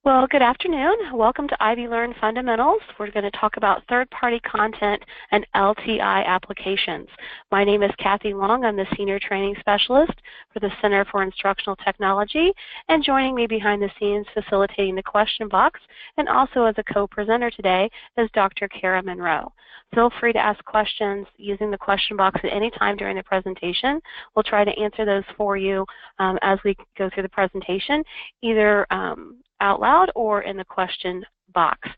Well, good afternoon. Welcome to IvyLearn Fundamentals. We're going to talk about third-party content and LTI applications. My name is Kathy Long. I'm the Senior Training Specialist for the Center for Instructional Technology, and joining me behind the scenes facilitating the question box and also as a co-presenter today is Dr. Kara Monroe. Feel free to ask questions using the question box at any time during the presentation. We'll try to answer those for you as we go through the presentation, either out loud or in the question box.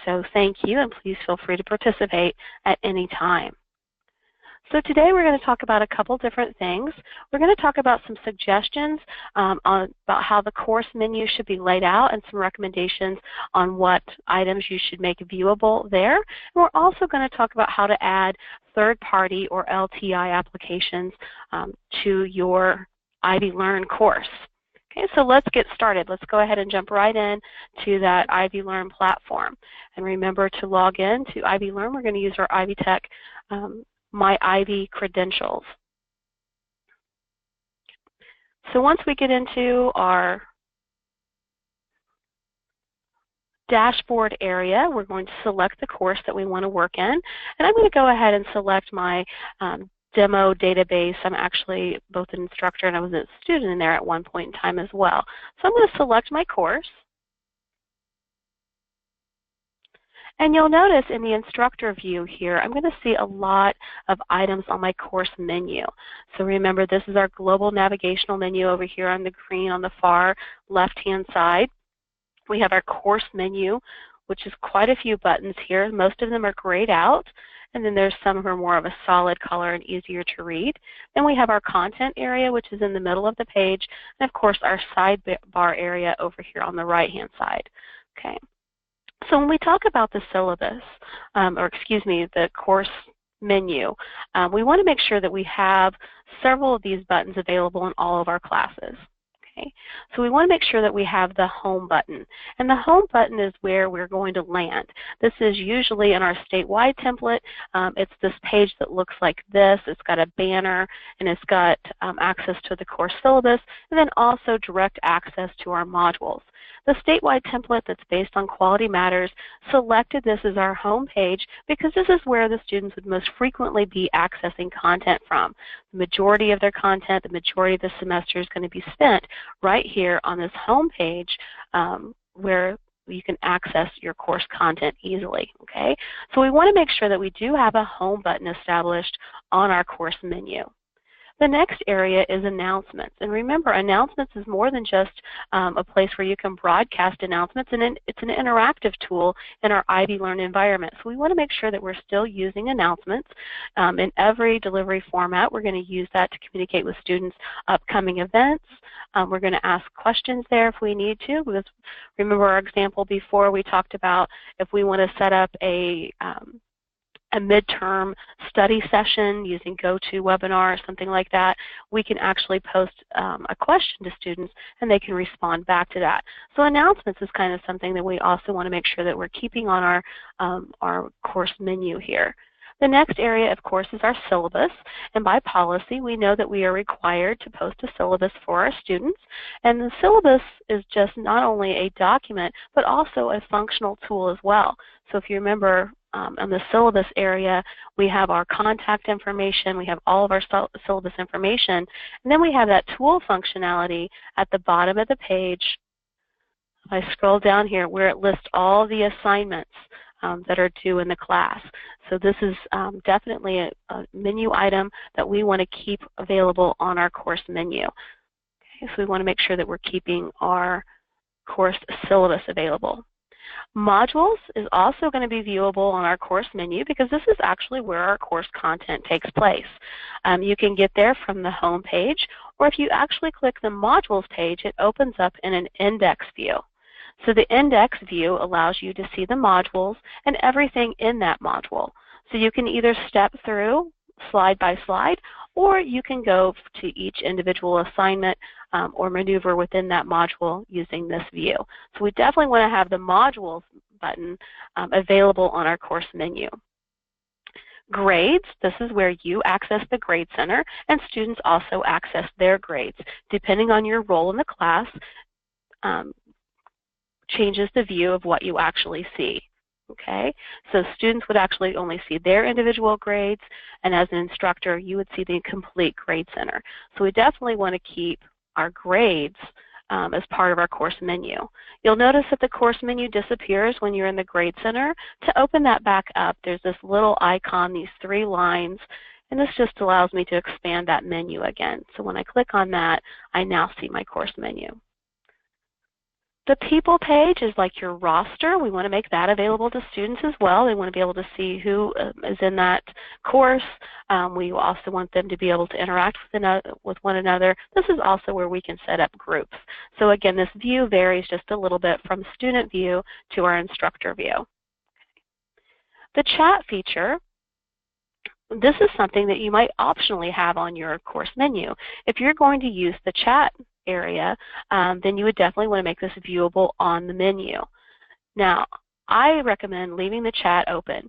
So thank you, and please feel free to participate at any time. So today we're going to talk about a couple different things. We're going to talk about some suggestions about how the course menu should be laid out and some recommendations on what items you should make viewable there. And we're also going to talk about how to add third-party or LTI applications to your IvyLearn course. Okay, so let's get started. Let's go ahead and jump right in to that IvyLearn platform. And remember to log in to IvyLearn. We're going to use our Ivy Tech My Ivy credentials. So once we get into our dashboard area, we're going to select the course that we want to work in. And I'm going to go ahead and select my demo database. I'm actually both an instructor and I was a student in there at one point in time as well. So I'm going to select my course. And you'll notice in the instructor view here, I'm going to see a lot of items on my course menu. So remember, this is our global navigational menu over here on the green on the far left-hand side. We have our course menu, which is quite a few buttons here. Most of them are grayed out. And then there's some who are more of a solid color and easier to read. Then we have our content area, which is in the middle of the page, and of course our sidebar area over here on the right-hand side. Okay. So when we talk about the syllabus, the course menu, we want to make sure that we have several of these buttons available in all of our classes. Okay. So we want to make sure that we have the home button. And the home button is where we're going to land. This is usually in our statewide template. It's this page that looks like this. It's got a banner and it's got access to the course syllabus and then also direct access to our modules. The statewide template that's based on Quality Matters selected this as our home page because this is where the students would most frequently be accessing content from. The majority of their content, the majority of the semester is going to be spent right here on this home page where you can access your course content easily. Okay? So we want to make sure that we do have a home button established on our course menu. The next area is announcements. And remember, announcements is more than just a place where you can broadcast announcements, and it's an interactive tool in our IvyLearn environment. So we want to make sure that we're still using announcements. In every delivery format, we're going to use that to communicate with students upcoming events. We're going to ask questions there if we need to. Because remember our example before, we talked about if we want to set up a midterm study session using GoToWebinar or something like that, we can actually post a question to students and they can respond back to that. So announcements is kind of something that we also want to make sure that we're keeping on our course menu here. The next area, of course, is our syllabus, and by policy we know that we are required to post a syllabus for our students, and the syllabus is just not only a document but also a functional tool as well. So if you remember, on the syllabus area, we have our contact information, we have all of our syllabus information, and then we have that tool functionality at the bottom of the page. If I scroll down here where it lists all the assignments that are due in the class. So this is definitely a menu item that we want to keep available on our course menu. Okay, so we want to make sure that we're keeping our course syllabus available. Modules is also going to be viewable on our course menu because this is actually where our course content takes place. You can get there from the home page, or if you actually click the modules page, it opens up in an index view. So the index view allows you to see the modules and everything in that module. So you can either step through slide by slide, or you can go to each individual assignment or maneuver within that module using this view. So we definitely want to have the modules button available on our course menu. Grades, this is where you access the Grade Center, and students also access their grades. Depending on your role in the class, changes the view of what you actually see. Okay, so students would actually only see their individual grades, and as an instructor, you would see the complete grade center. So we definitely want to keep our grades as part of our course menu. You'll notice that the course menu disappears when you're in the grade center. To open that back up, there's this little icon, these 3 lines, and this just allows me to expand that menu again. So when I click on that, I now see my course menu. The people page is like your roster. We want to make that available to students as well. They want to be able to see who is in that course. We also want them to be able to interact with one another. This is also where we can set up groups. So again, this view varies just a little bit from student view to our instructor view. The chat feature, this is something that you might optionally have on your course menu. If you're going to use the chat area, then you would definitely want to make this viewable on the menu. Now, I recommend leaving the chat open.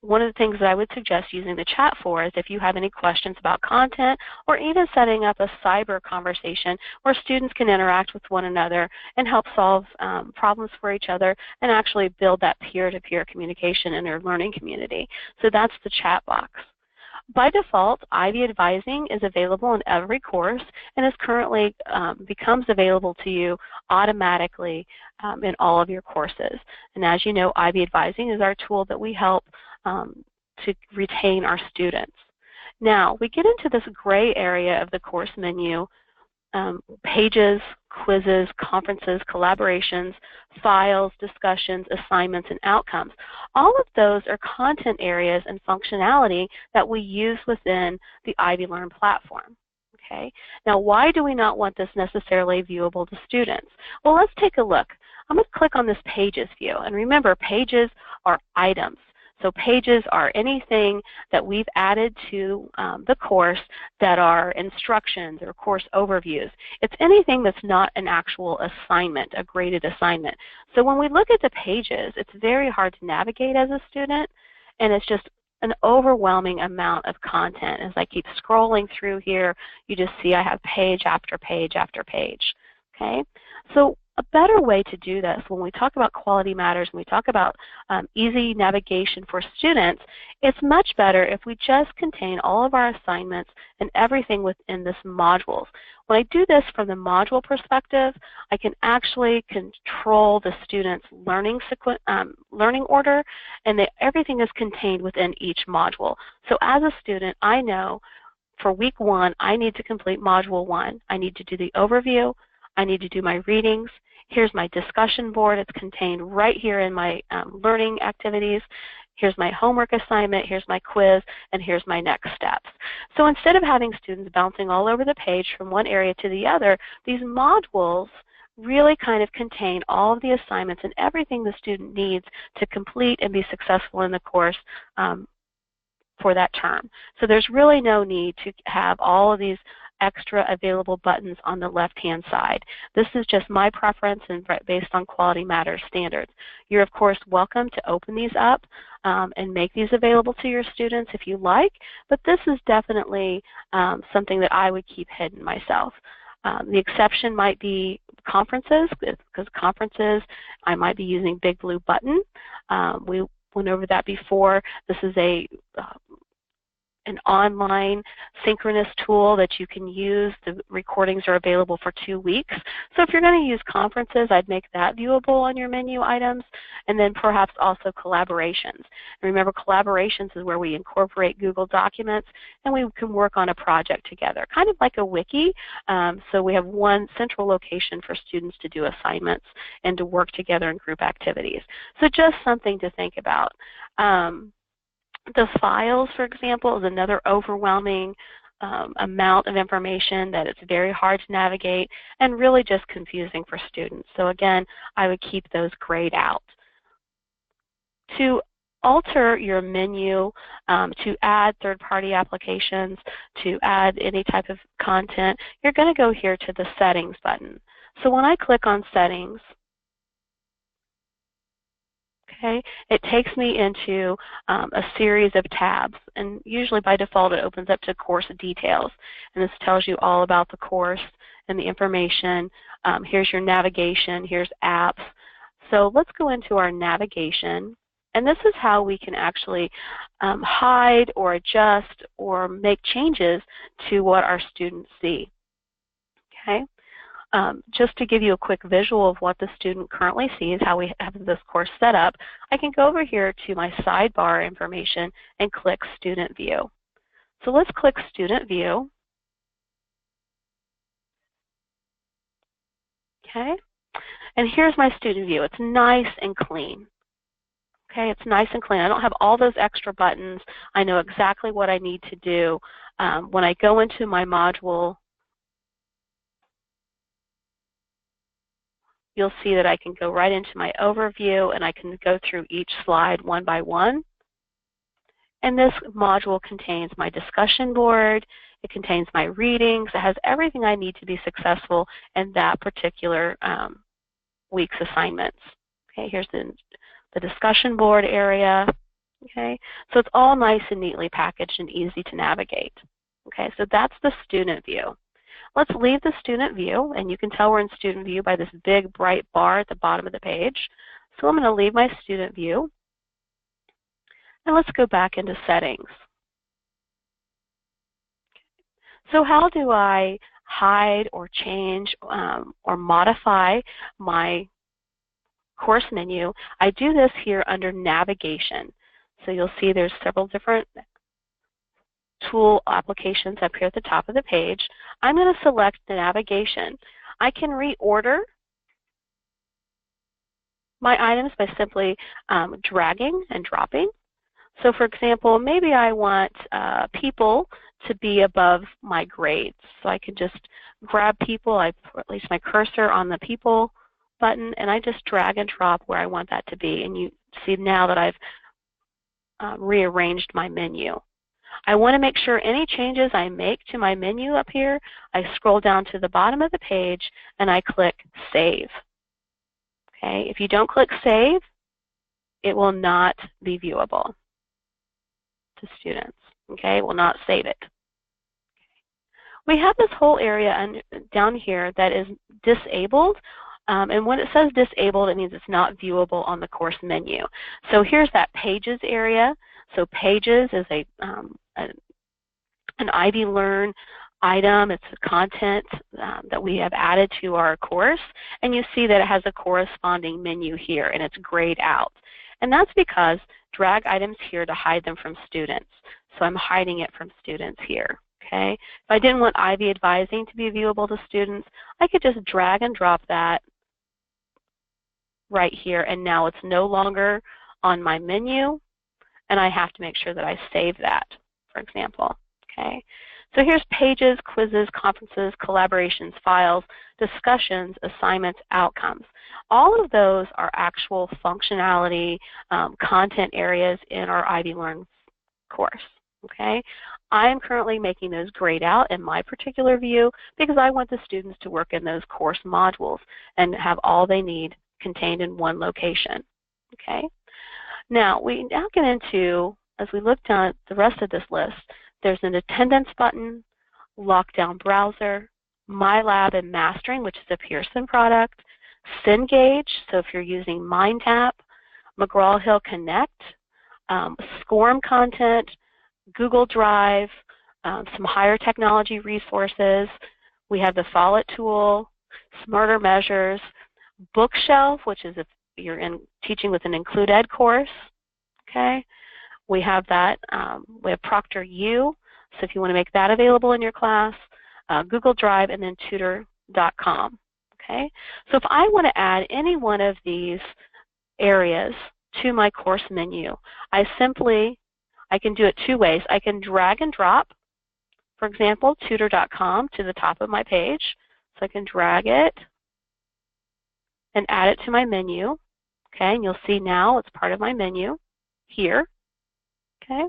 One of the things that I would suggest using the chat for is if you have any questions about content, or even setting up a cyber conversation where students can interact with one another and help solve problems for each other and actually build that peer-to-peer communication in their learning community. So that's the chat box. By default, Ivy Advising is available in every course and is currently becomes available to you automatically in all of your courses. And as you know, Ivy Advising is our tool that we help to retain our students. Now, we get into this gray area of the course menu, pages, quizzes, conferences, collaborations, files, discussions, assignments, and outcomes. All of those are content areas and functionality that we use within the IvyLearn platform. Okay. Now, why do we not want this necessarily viewable to students? Well, let's take a look. I'm going to click on this Pages view. And remember, pages are items. So pages are anything that we've added to the course that are instructions or course overviews. It's anything that's not an actual assignment, a graded assignment. So when we look at the pages, it's very hard to navigate as a student, and it's just an overwhelming amount of content. As I keep scrolling through here, you just see I have page after page after page. Okay? So a better way to do this, when we talk about quality matters and we talk about easy navigation for students, it's much better if we just contain all of our assignments and everything within this modules. When I do this from the module perspective, I can actually control the student's learning order, and everything is contained within each module. So as a student, I know for week 1, I need to complete module 1. I need to do the overview. I need to do my readings. Here's my discussion board. It's contained right here in my learning activities. Here's my homework assignment. Here's my quiz. And here's my next steps. So instead of having students bouncing all over the page from one area to the other, these modules really kind of contain all of the assignments and everything the student needs to complete and be successful in the course for that term. So there's really no need to have all of these extra available buttons on the left-hand side. This is just my preference and based on Quality Matters standards. You're, of course, welcome to open these up and make these available to your students if you like, but this is definitely something that I would keep hidden myself. The exception might be conferences, because conferences, I might be using Big Blue Button. We went over that before. This is an online synchronous tool that you can use. The recordings are available for 2 weeks. So if you're going to use conferences, I'd make that viewable on your menu items, and then perhaps also collaborations. And remember, collaborations is where we incorporate Google Documents and we can work on a project together, kind of like a wiki. So we have one central location for students to do assignments and to work together in group activities. So just something to think about. The files, for example, is another overwhelming amount of information that it's very hard to navigate and really just confusing for students. So again, I would keep those grayed out. To alter your menu, to add third-party applications, to add any type of content, you're going to go here to the Settings button. So when I click on Settings, okay, it takes me into a series of tabs, and usually by default it opens up to course details, and this tells you all about the course and the information. Here's your navigation, here's apps, So let's go into our navigation, and this is how we can actually hide or adjust or make changes to what our students see. Okay. Just to give you a quick visual of what the student currently sees, how we have this course set up, I can go over here to my sidebar information and click Student View. So let's click Student View. Okay, and here's my student view. It's nice and clean. Okay, it's nice and clean. I don't have all those extra buttons. I know exactly what I need to do. When I go into my module, you'll see that I can go right into my overview and I can go through each slide one by one. And this module contains my discussion board, it contains my readings, it has everything I need to be successful in that particular week's assignments. Okay, here's the discussion board area. Okay, so it's all nice and neatly packaged and easy to navigate. Okay, so that's the student view. Let's leave the student view, and you can tell we're in student view by this big bright bar at the bottom of the page. So I'm going to leave my student view, and let's go back into settings. So how do I hide or change or modify my course menu? I do this here under navigation. So you'll see there's several different tool applications up here at the top of the page. I'm going to select the navigation. I can reorder my items by simply dragging and dropping. So for example, maybe I want people to be above my grades. So I can just grab people, I place my cursor on the people button, and I just drag and drop where I want that to be. And you see now that I've rearranged my menu. I want to make sure any changes I make to my menu up here, I scroll down to the bottom of the page and I click Save. Okay, if you don't click Save, it will not be viewable to students. Okay, it will not save it. We have this whole area down here that is disabled. And when it says disabled, it means it's not viewable on the course menu. So here's that Pages area. So Pages is an IvyLearn item. It's a content that we have added to our course. And you see that it has a corresponding menu here, and it's grayed out. And that's because drag items here to hide them from students. So I'm hiding it from students here. Okay. If I didn't want Ivy Advising to be viewable to students, I could just drag and drop that right here, and now it's no longer on my menu, and I have to make sure that I save that, for example. Okay, so here's Pages, Quizzes, Conferences, Collaborations, Files, Discussions, Assignments, Outcomes. All of those are actual functionality content areas in our IvyLearn course. Okay, I am currently making those grayed out in my particular view because I want the students to work in those course modules and have all they need contained in one location. Okay. Now we get into, as we look down at the rest of this list, there's an attendance button, lockdown browser, My Lab and Mastering, which is a Pearson product, Cengage, so if you're using MindTap, McGraw-Hill Connect, SCORM content, Google Drive, some higher technology resources. We have the Follett tool, Smarter Measures, Bookshelf, which is if you're teaching with an Include Ed course. Okay, we have that. We have ProctorU, so if you want to make that available in your class, Google Drive, and then Tutor.com. Okay, so if I want to add any one of these areas to my course menu, I can do it two ways. I can drag and drop, for example, Tutor.com to the top of my page. So I can drag it and add it to my menu. Okay, and you'll see now it's part of my menu here. Okay,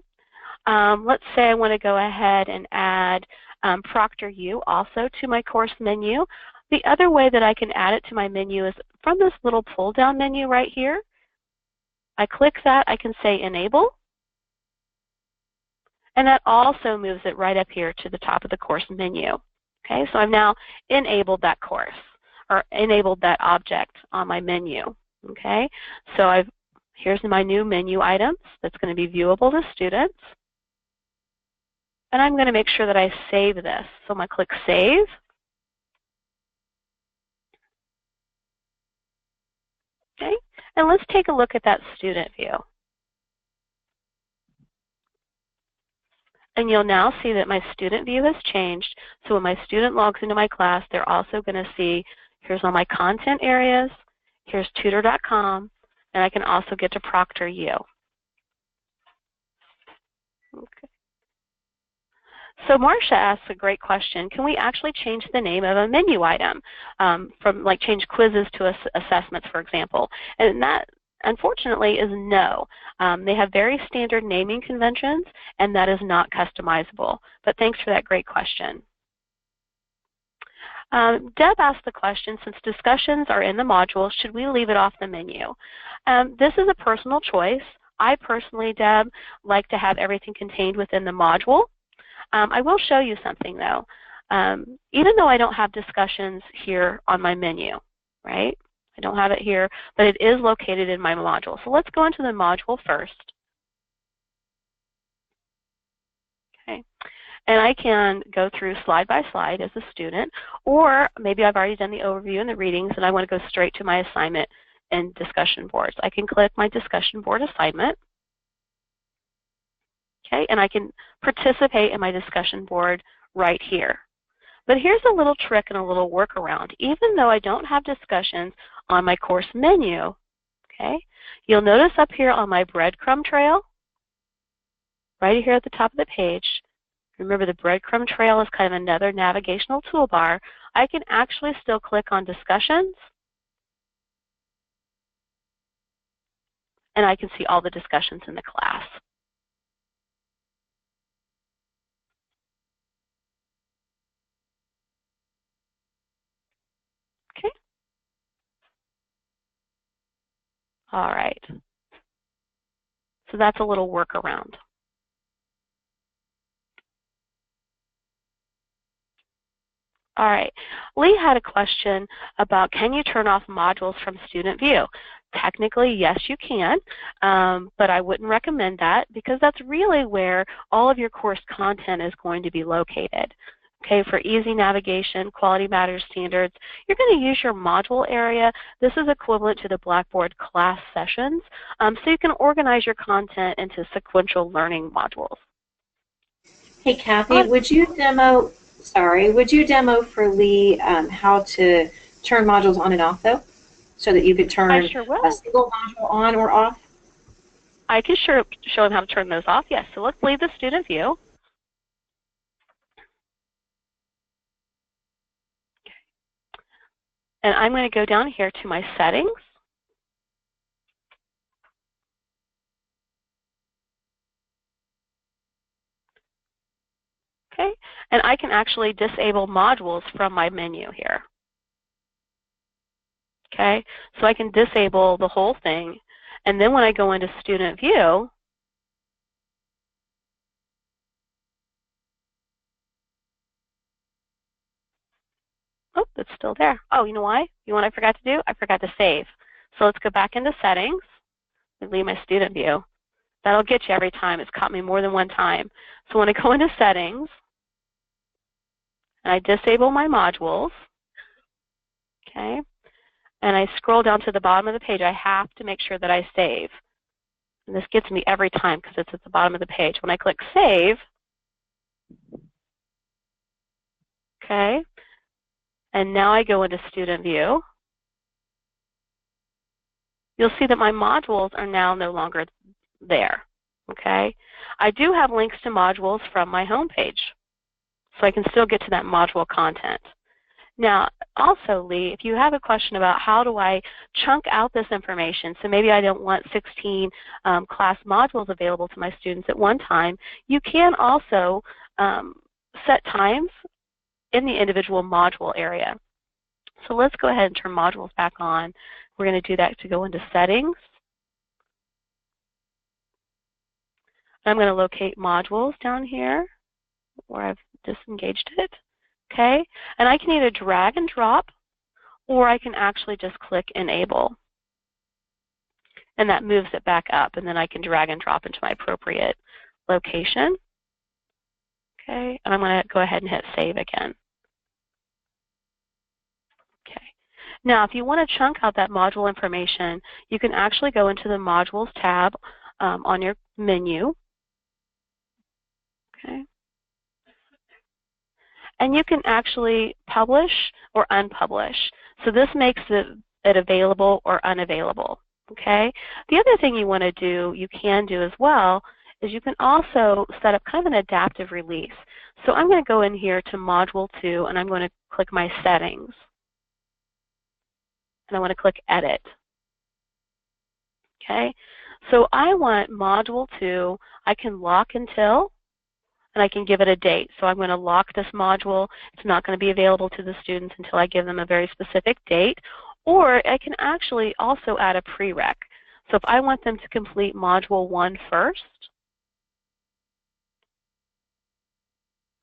let's say I want to go ahead and add ProctorU also to my course menu. The other way that I can add it to my menu is from this little pull-down menu right here. I click that, I can say Enable, and that also moves it right up here to the top of the course menu. Okay, so I've now enabled that course, or enabled that object on my menu. Okay, so here's my new menu items that's going to be viewable to students. And I'm going to make sure that I save this. So I'm going to click Save. Okay, and let's take a look at that student view. And you'll now see that my student view has changed. So when my student logs into my class, they're also going to see, here's all my content areas, here's tutor.com, and I can also get to ProctorU. Okay. So Marcia asks a great question. Can we actually change the name of a menu item from like change quizzes to assessments, for example? And that, unfortunately, is no. They have very standard naming conventions, and that is not customizable. But thanks for that great question. Deb asked the question, since discussions are in the module, should we leave it off the menu? This is a personal choice. I personally, Deb, like to have everything contained within the module. I will show you something, though. Even though I don't have discussions here on my menu, right? I don't have it here, but it is located in my module. So let's go into the module first. Okay. And I can go through slide by slide as a student, or maybe I've already done the overview and the readings, and I want to go straight to my assignment and discussion boards. I can click my discussion board assignment. Okay, and I can participate in my discussion board right here. But here's a little trick and a little workaround. Even though I don't have discussions on my course menu, okay, you'll notice up here on my breadcrumb trail, right here at the top of the page, remember the breadcrumb trail is kind of another navigational toolbar. I can actually still click on discussions, and I can see all the discussions in the class. Okay. All right. So that's a little workaround. All right. Lee had a question about, can you turn off modules from student view? Technically, yes, you can, but I wouldn't recommend that because that's really where all of your course content is going to be located. Okay, for easy navigation, quality matters standards, you're going to use your module area. This is equivalent to the Blackboard class sessions, so you can organize your content into sequential learning modules. Hey, Kathy, would you demo for Lee how to turn modules on and off, though, so that you could turn I sure will. a single module on or off? I can show him how to turn those off, yes. So let's leave the student view. And I'm going to go down here to my settings. Okay, and I can actually disable modules from my menu here. Okay, so I can disable the whole thing. And then when I go into student view, oh, it's still there. Oh, you know why? You know what I forgot to do? I forgot to save. So let's go back into settings and leave my student view. That'll get you every time. It's caught me more than one time. So when I go into settings and I disable my modules, okay, and I scroll down to the bottom of the page, I have to make sure that I save. And this gets me every time because it's at the bottom of the page. When I click Save, okay, and now I go into Student View, you'll see that my modules are now no longer there, okay? I do have links to modules from my home page, so I can still get to that module content. Now, also, Lee, if you have a question about how do I chunk out this information, so maybe I don't want 16 class modules available to my students at one time, you can also set times in the individual module area. So let's go ahead and turn modules back on. We're going to do that to go into settings. I'm going to locate modules down here where I've disengaged it. Okay, and I can either drag and drop, or I can actually just click Enable. and that moves it back up, and then I can drag and drop into my appropriate location. Okay, and I'm going to go ahead and hit save again. Okay. Now, if you want to chunk out that module information, you can actually go into the Modules tab on your menu. Okay. And you can actually publish or unpublish. So this makes it available or unavailable. Okay. The other thing you want to do, you can do as well, is you can also set up kind of an adaptive release. So I'm going to go in here to Module 2, and I'm going to click my settings. And I want to click Edit. Okay. So I want Module 2, I can lock until, and I can give it a date. So I'm going to lock this module. It's not going to be available to the students until I give them a very specific date. Or I can actually also add a prereq. So if I want them to complete Module 1 first,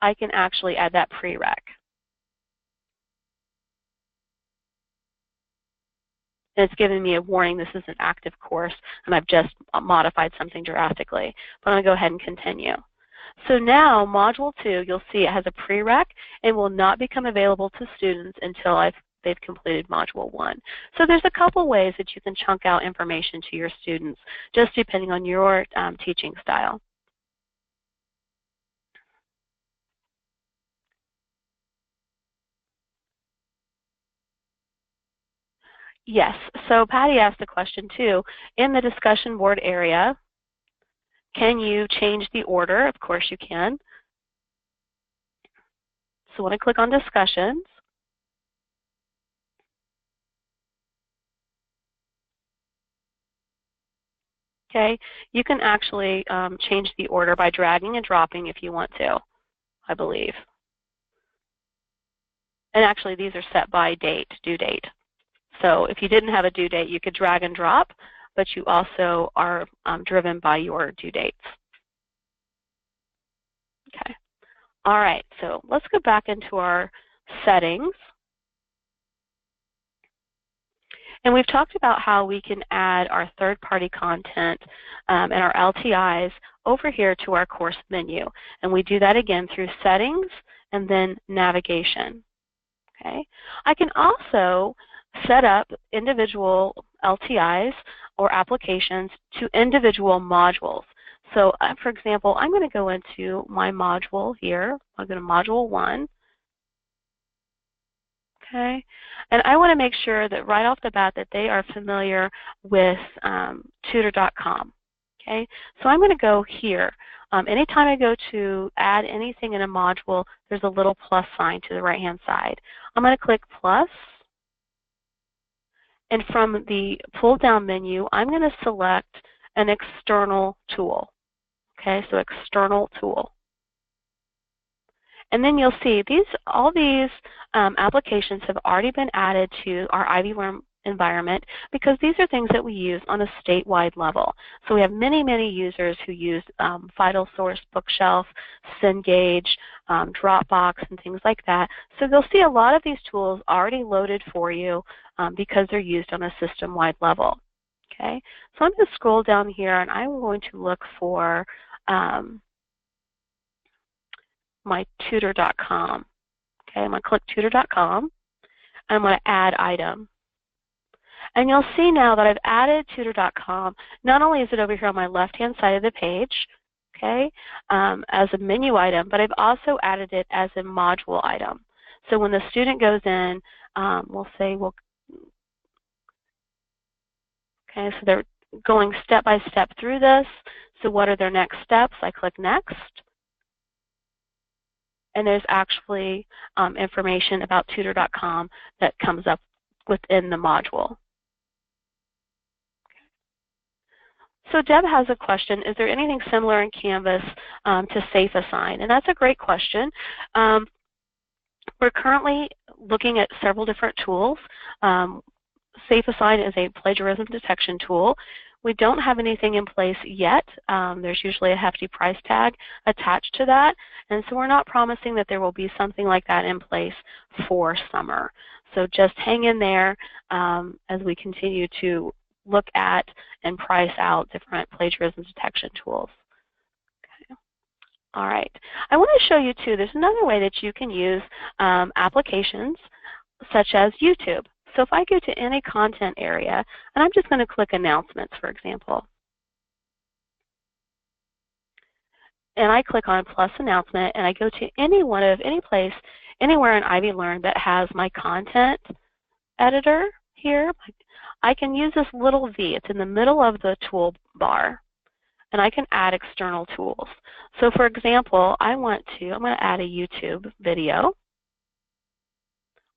I can actually add that prereq. And it's giving me a warning this is an active course, and I've just modified something drastically. But I'm going to go ahead and continue. So now Module 2, you'll see it has a prereq and will not become available to students until they've completed Module 1. So there's a couple ways that you can chunk out information to your students, just depending on your teaching style. Yes, so Patty asked a question too. In the discussion board area, can you change the order? Of course you can. So when I click on discussions, okay, you can actually change the order by dragging and dropping if you want to, I believe. And actually these are set by date, due date. So if you didn't have a due date, you could drag and drop, but you also are driven by your due dates. Okay. All right, so let's go back into our settings. And we've talked about how we can add our third-party content and our LTIs over here to our course menu. And we do that again through settings and then navigation. Okay. I can also set up individual LTIs or applications to individual modules. So for example, I'm going to go into my module here. I'll go to Module 1. Okay. And I want to make sure that right off the bat that they are familiar with tutor.com. Okay. So I'm going to go here. Anytime I go to add anything in a module, there's a little plus sign to the right-hand side. I'm going to click plus. And from the pull-down menu, I'm going to select an external tool. Okay, so external tool. And then you'll see all these applications have already been added to our IvyLearn environment because these are things that we use on a statewide level. So we have many, many users who use VitalSource, Bookshelf, Cengage, Dropbox, and things like that. So you'll see a lot of these tools already loaded for you because they're used on a system-wide level. Okay, so I'm going to scroll down here and I'm going to look for my tutor.com. Okay, I'm going to click tutor.com. I'm going to add item. And you'll see now that I've added tutor.com. Not only is it over here on my left-hand side of the page, okay, as a menu item, but I've also added it as a module item. So when the student goes in, we'll say, well, okay, so they're going step by step through this. So what are their next steps? I click next. And there's actually information about tutor.com that comes up within the module. So Deb has a question. Is there anything similar in Canvas to Safe Assign? And that's a great question. We're currently looking at several different tools. Safe Assign is a plagiarism detection tool. We don't have anything in place yet. There's usually a hefty price tag attached to that, and so we're not promising that there will be something like that in place for summer. So just hang in there as we continue to look at and price out different plagiarism detection tools. Okay. All right. I want to show you too, there's another way that you can use applications such as YouTube. So if I go to any content area, and I'm just going to click announcements, for example, and I click on plus announcement, and I go to any place, anywhere in IvyLearn that has my content editor here, I can use this little V. It's in the middle of the toolbar, and I can add external tools. So for example, I'm going to add a YouTube video.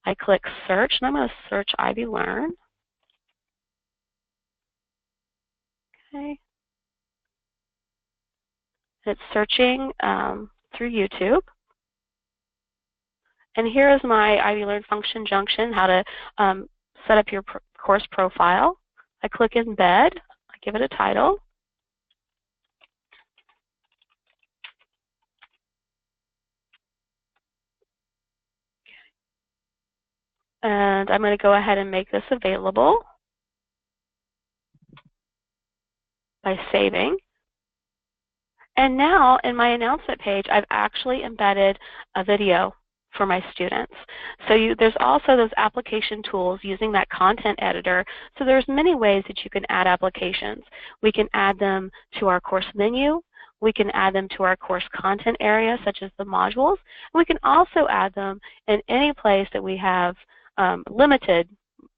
I click search, and I'm going to search IvyLearn. Okay. It's searching through YouTube. And here is my IvyLearn function junction, how to set up your course profile. I click embed. I give it a title. And I'm going to go ahead and make this available by saving. And now in my announcement page, I've actually embedded a video for my students. So there's also those application tools using that content editor. So there's many ways that you can add applications. We can add them to our course menu. We can add them to our course content area, such as the modules. We can also add them in any place that we have limited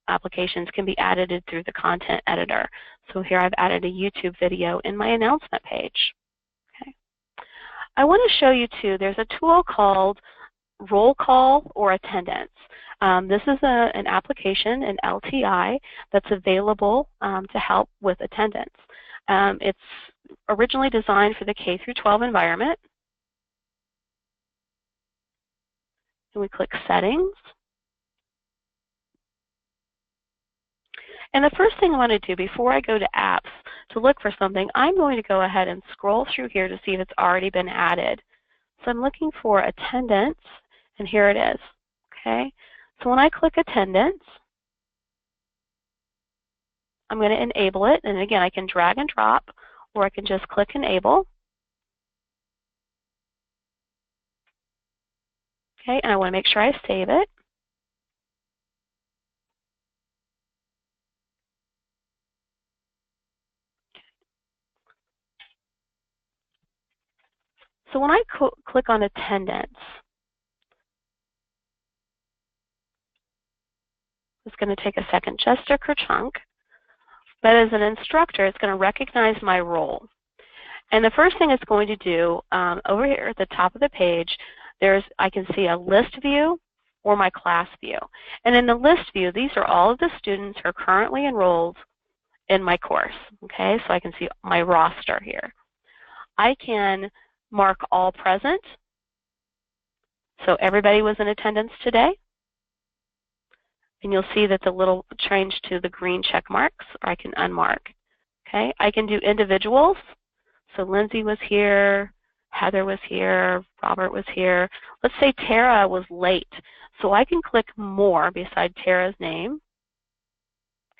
applications can be added through the content editor. So here I've added a YouTube video in my announcement page. Okay. I want to show you too, there's a tool called roll call or attendance. This is an application, an LTI, that's available to help with attendance. It's originally designed for the K-12 environment. And we click Settings. And the first thing I want to do before I go to apps to look for something, I'm going to go ahead and scroll through here to see if it's already been added. So I'm looking for attendance, and here it is. Okay. So when I click attendance, I'm going to enable it. And again, I can drag and drop, or I can just click enable. Okay, and I want to make sure I save it. So when I click on attendance, it's going to take a second just to chunk, but as an instructor, it's going to recognize my role. And the first thing it's going to do, over here at the top of the page, I can see a list view or my class view. And in the list view, these are all of the students who are currently enrolled in my course. Okay, so I can see my roster here. I can mark all present, so everybody was in attendance today. And you'll see that the little change to the green check marks, or I can unmark. Okay, I can do individuals. So Lindsay was here, Heather was here, Robert was here. Let's say Tara was late. So I can click more beside Tara's name.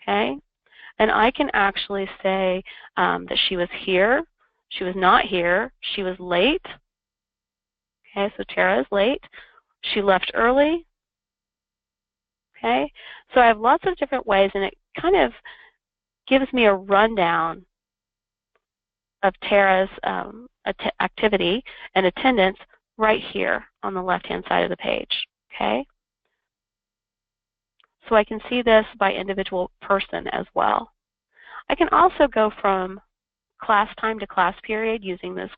Okay, and I can actually say that she was here, she was not here, she was late. Okay, so Tara is late. She left early. Okay, so I have lots of different ways, and it kind of gives me a rundown of Tara's activity and attendance right here on the left-hand side of the page. Okay, so I can see this by individual person as well. I can also go from class time to class period using this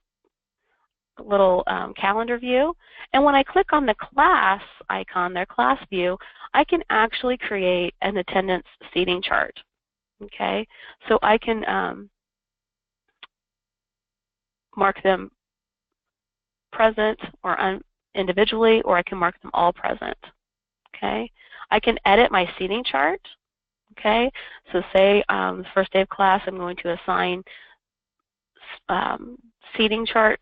little calendar view. And when I click on the class icon, their class view, I can actually create an attendance seating chart. Okay, so I can mark them present or individually, or I can mark them all present. Okay, I can edit my seating chart. Okay, so say the first day of class, I'm going to assign seating chart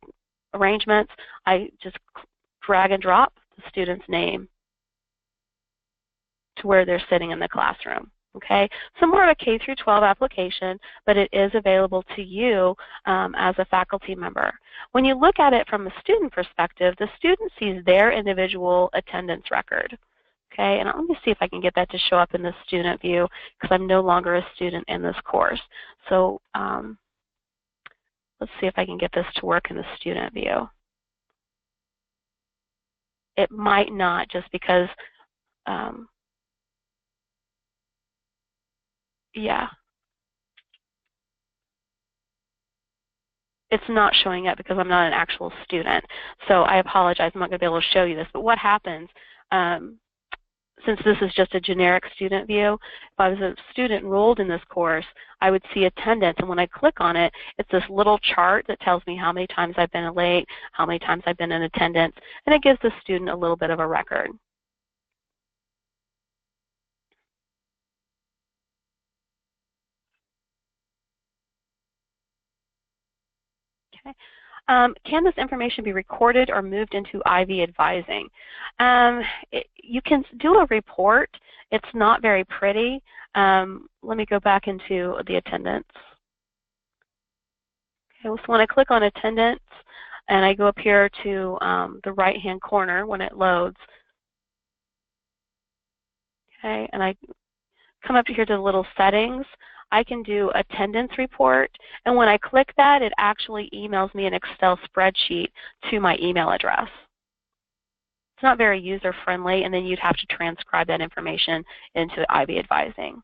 arrangements. I just drag and drop the student's name to where they're sitting in the classroom. Okay, so more of a K through 12 application, but it is available to you as a faculty member. When you look at it from a student perspective, the student sees their individual attendance record. Okay, and let me see if I can get that to show up in the student view because I'm no longer a student in this course. So let's see if I can get this to work in the student view. It might not, just because yeah, it's not showing up because I'm not an actual student. So I apologize, I'm not going to be able to show you this. But what happens, since this is just a generic student view, if I was a student enrolled in this course, I would see attendance. And when I click on it, it's this little chart that tells me how many times I've been late, how many times I've been in attendance, and it gives the student a little bit of a record. Okay. Can this information be recorded or moved into Ivy Advising? You can do a report. It's not very pretty. Let me go back into the attendance. Okay, so when I click on attendance and I go up here to the right-hand corner when it loads, okay, and I come up here to the little settings, I can do attendance report, and when I click that, it actually emails me an Excel spreadsheet to my email address. It's not very user-friendly, and then you'd have to transcribe that information into Ivy Advising.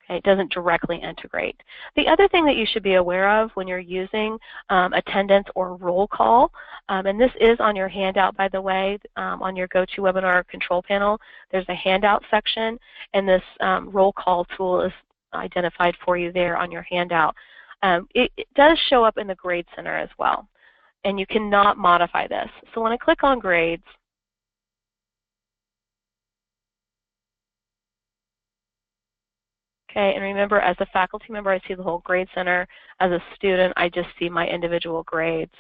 Okay, it doesn't directly integrate. The other thing that you should be aware of when you're using attendance or roll call, and this is on your handout, by the way, on your GoToWebinar control panel, there's a handout section, and this roll call tool is identified for you there on your handout. It does show up in the Grade Center as well, and you cannot modify this. So when I click on grades, okay, and remember, as a faculty member, I see the whole Grade Center. As a student, I just see my individual grades,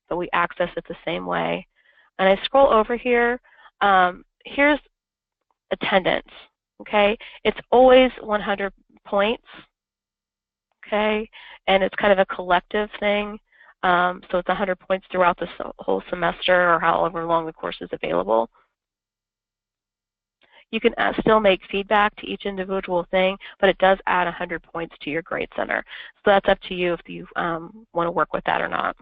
but we access it the same way. And I scroll over here. Here's attendance, okay? It's always 100 points, okay? And it's kind of a collective thing. So it's 100 points throughout the whole semester or however long the course is available. You can still make feedback to each individual thing, but it does add 100 points to your Grade Center. So that's up to you if you want to work with that or not.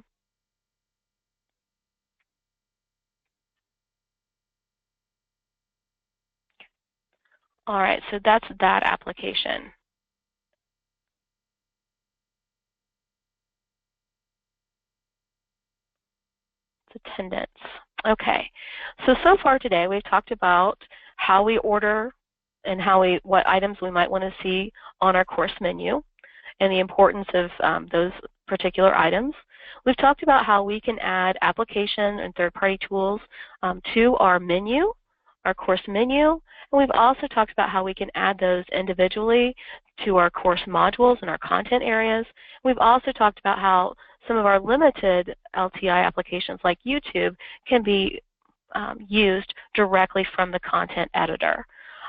All right, so that's that application. It's attendance. Okay, so far today we've talked about how we order and what items we might want to see on our course menu and the importance of those particular items. We've talked about how we can add application and third-party tools to our menu, our course menu, and we've also talked about how we can add those individually to our course modules and our content areas. We've also talked about how some of our limited LTI applications like YouTube can be used directly from the content editor.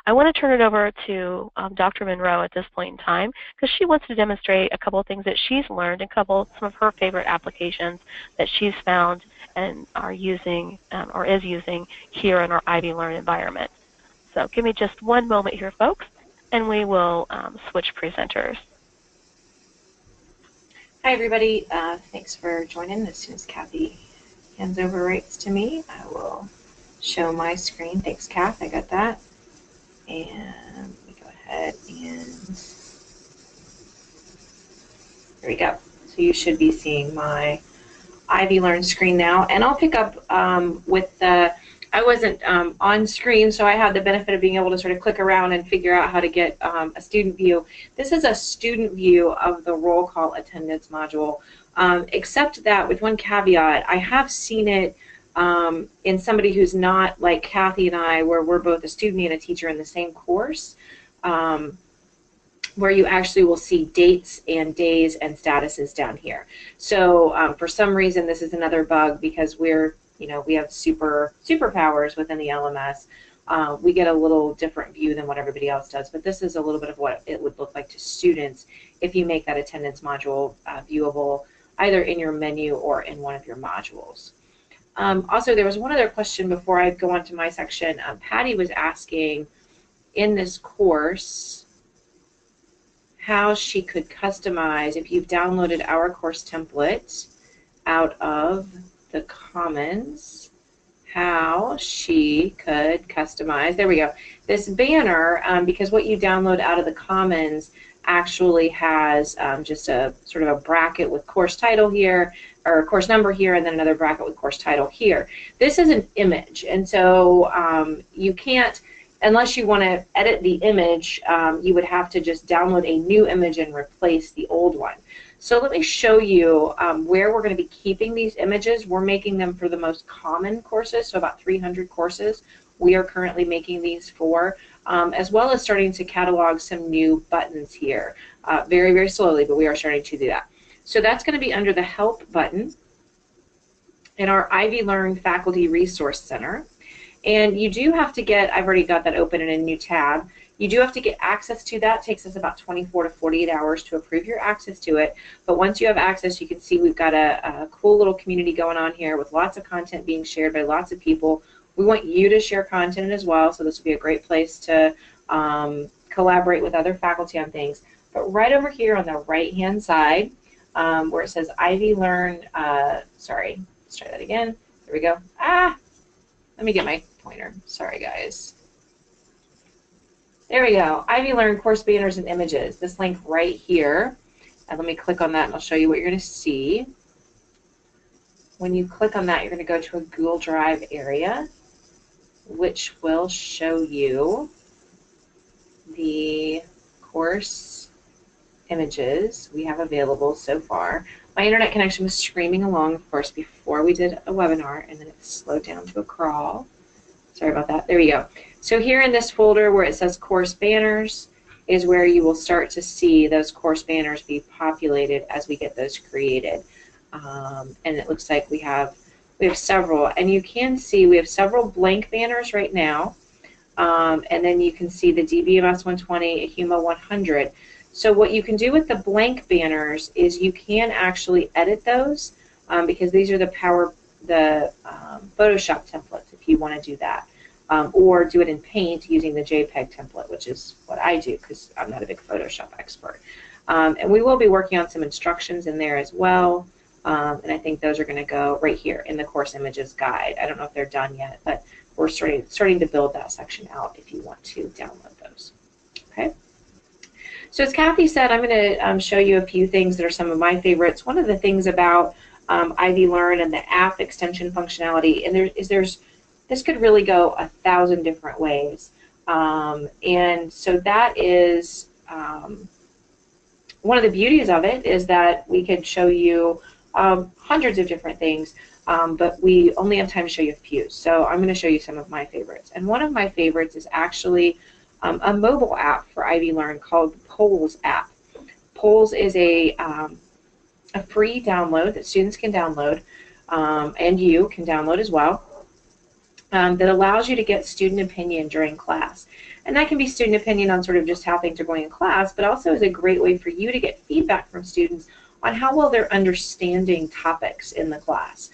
I want to turn it over to Dr. Monroe at this point in time because she wants to demonstrate a couple of things that she's learned and some of her favorite applications that she's found and are using or is using here in our IvyLearn environment. So give me just one moment here, folks, and we will switch presenters. Hi, everybody. Thanks for joining. As soon as Kathy hands over rights to me, I will show my screen. Thanks, Kath. I got that. And we go ahead and there we go. So you should be seeing my IvyLearn screen now. And I'll pick up with the, I wasn't on screen, so I had the benefit of being able to sort of click around and figure out how to get a student view. This is a student view of the roll call attendance module, except that with one caveat, I have seen it in somebody who's not like Kathy and I, where we're both a student and a teacher in the same course, where you actually will see dates and days and statuses down here. So for some reason, this is another bug because we're, you know, we have superpowers within the LMS. we get a little different view than what everybody else does, but this is a little bit of what it would look like to students if you make that attendance module viewable either in your menu or in one of your modules. Also, there was one other question before I go on to my section. Patty was asking in this course how she could customize, if you've downloaded our course template out of the Commons, how she could customize, there we go, this banner, because what you download out of the Commons actually has just a sort of a bracket with course title here, or course number here, and then another bracket with course title here. This is an image, and so you can't, unless you want to edit the image, you would have to just download a new image and replace the old one. So let me show you where we're going to be keeping these images. We're making them for the most common courses, so about 300 courses we are currently making these for, as well as starting to catalog some new buttons here. Very, very slowly, but we are starting to do that. So that's going to be under the Help button in our IvyLearn Faculty Resource Center. And you do have to get, I've already got that open in a new tab, you do have to get access to that. It takes us about 24 to 48 hours to approve your access to it. But once you have access, you can see we've got a cool little community going on here with lots of content being shared by lots of people. We want you to share content as well, so this will be a great place to collaborate with other faculty on things. But right over here on the right-hand side, where it says IvyLearn, sorry, let's try that again. There we go. Let me get my pointer. Sorry, guys. There we go. IvyLearn course banners and images. This link right here. And let me click on that and I'll show you what you're going to see. When you click on that, you're going to go to a Google Drive area, which will show you the course images we have available so far. My internet connection was screaming along, of course, before we did a webinar, and then it slowed down to a crawl. Sorry about that. There we go. So here in this folder where it says course banners is where you will start to see those course banners be populated as we get those created. And it looks like we have several, and you can see we have several blank banners right now. And then you can see the DBMS 120, Ahuma 100. So what you can do with the blank banners is you can actually edit those because these are the Photoshop templates if you want to do that. Or do it in Paint using the JPEG template, which is what I do because I'm not a big Photoshop expert. And we will be working on some instructions in there as well. And I think those are going to go right here in the course images guide. I don't know if they're done yet, but we're starting to build that section out if you want to download those. Okay. So as Kathy said, I'm going to show you a few things that are some of my favorites. One of the things about IvyLearn and the app extension functionality, and this could really go 1,000 different ways. And so that is one of the beauties of it, is that we could show you hundreds of different things, but we only have time to show you a few. So I'm going to show you some of my favorites. And one of my favorites is actually a mobile app for IvyLearn called Polls app. Polls is a free download that students can download, and you can download as well, that allows you to get student opinion during class. And that can be student opinion on sort of just how things are going in class, but also is a great way for you to get feedback from students on how well they're understanding topics in the class.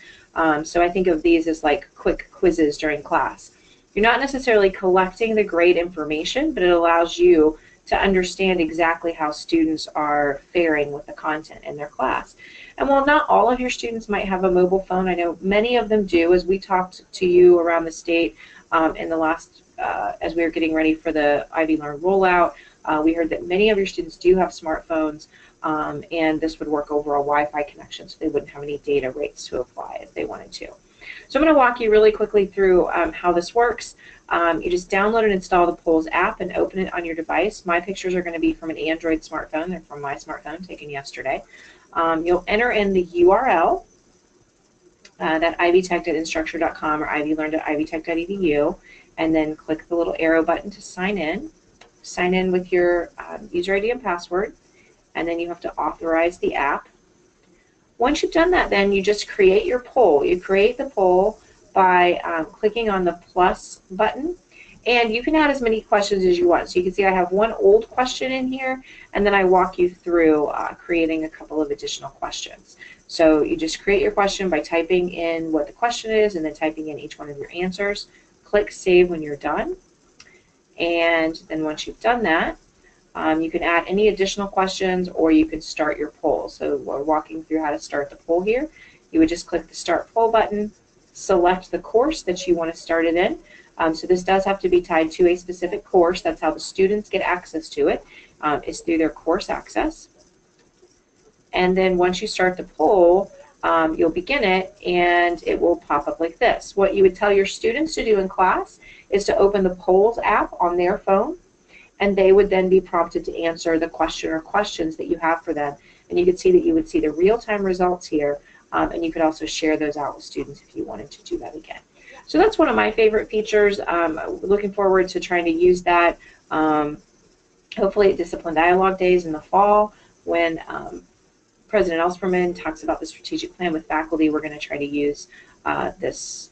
So I think of these as like quick quizzes during class. You're not necessarily collecting the grade information, but it allows you to understand exactly how students are faring with the content in their class. And while not all of your students might have a mobile phone, I know many of them do. As we talked to you around the state in the last, as we were getting ready for the IvyLearn rollout, we heard that many of your students do have smartphones, and this would work over a Wi-Fi connection, so they wouldn't have any data rates to apply if they wanted to. So I'm going to walk you really quickly through how this works. You just download and install the Polls app and open it on your device. My pictures are going to be from an Android smartphone. They're from my smartphone, taken yesterday. You'll enter in the URL, that ivytech.instructure.com or ivylearn.ivytech.edu, and then click the little arrow button to sign in. Sign in with your user ID and password, and then you have to authorize the app. Once you've done that, then you just create your poll. You create the poll by clicking on the plus button, And you can add as many questions as you want. So you can see I have one old question in here, and then I walk you through creating a couple of additional questions. So you just create your question by typing in what the question is and then typing in each one of your answers. Click Save when you're done. And then once you've done that, you can add any additional questions, or you can start your poll. So we're walking through how to start the poll here. You would just click the Start Poll button, select the course that you want to start it in. So this does have to be tied to a specific course. That's how the students get access to it, is through their course access. And then once you start the poll, you'll begin it, and it will pop up like this. What you would tell your students to do in class is to open the Polls app on their phone, and they would then be prompted to answer the question or questions that you have for them. And you could see that you would see the real-time results here, and you could also share those out with students if you wanted to do that again. So that's one of my favorite features. Looking forward to trying to use that, hopefully at Discipline Dialogue Days in the fall, when President Ellspermann talks about the strategic plan with faculty. We're going to try to use this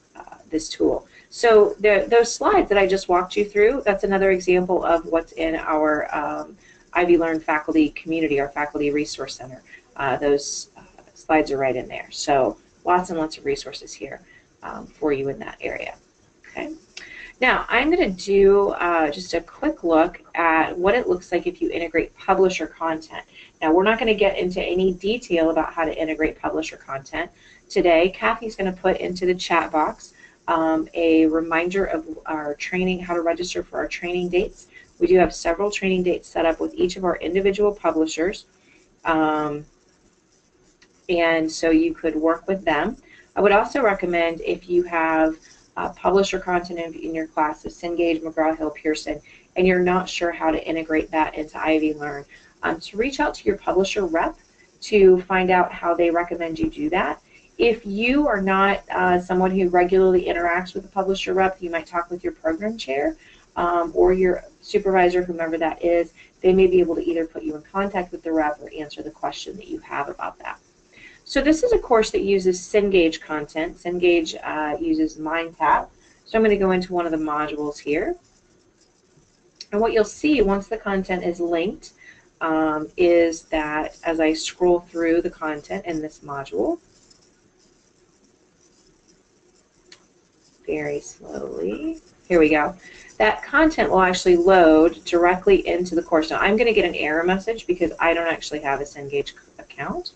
tool. So those slides that I just walked you through, that's another example of what's in our IvyLearn faculty community, our faculty resource center. Those slides are right in there. So lots and lots of resources here for you in that area. Okay. Now I'm going to do just a quick look at what it looks like if you integrate publisher content. Now we're not going to get into any detail about how to integrate publisher content today. Kathy's going to put into the chat box a reminder of our training, how to register for our training dates. We do have several training dates set up with each of our individual publishers, and so you could work with them. I would also recommend, if you have publisher content in your class of Cengage, McGraw-Hill, Pearson, and you're not sure how to integrate that into IvyLearn, to reach out to your publisher rep to find out how they recommend you do that. If you are not someone who regularly interacts with the publisher rep, you might talk with your program chair or your supervisor, whomever that is. They may be able to either put you in contact with the rep or answer the question that you have about that. So this is a course that uses Cengage content. Cengage uses MindTap. So I'm going to go into one of the modules here. And what you'll see once the content is linked is that as I scroll through the content in this module, very slowly, here we go, that content will actually load directly into the course. Now I'm going to get an error message because I don't actually have a Cengage account.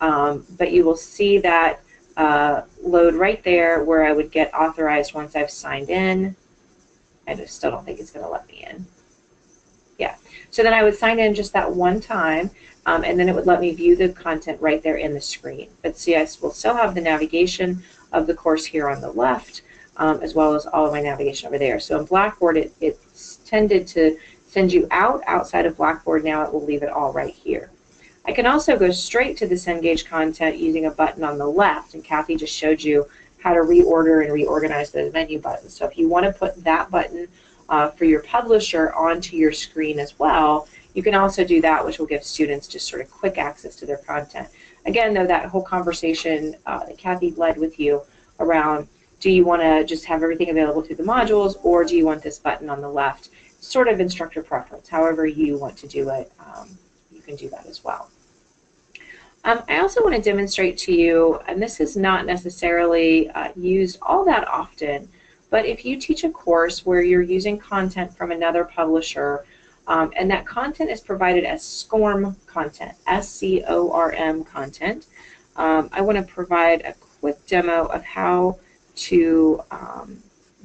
But you will see that load right there where I would get authorized once I've signed in. I just still don't think it's going to let me in. Yeah. So then I would sign in just that one time, and then it would let me view the content right there in the screen. But see, I will still have the navigation of the course here on the left, as well as all of my navigation over there. So in Blackboard, it's tended to send you outside of Blackboard. Now it will leave it all right here. I can also go straight to the Cengage content using a button on the left, and Kathy just showed you how to reorder and reorganize those menu buttons. So if you want to put that button for your publisher onto your screen as well, you can also do that, which will give students just sort of quick access to their content. Again, though, that whole conversation that Kathy led with you around, do you want to just have everything available through the modules, or do you want this button on the left? Sort of instructor preference. However you want to do it, you can do that as well. I also want to demonstrate to you, and this is not necessarily used all that often, but if you teach a course where you're using content from another publisher, and that content is provided as SCORM content, S-C-O-R-M content, I want to provide a quick demo of how to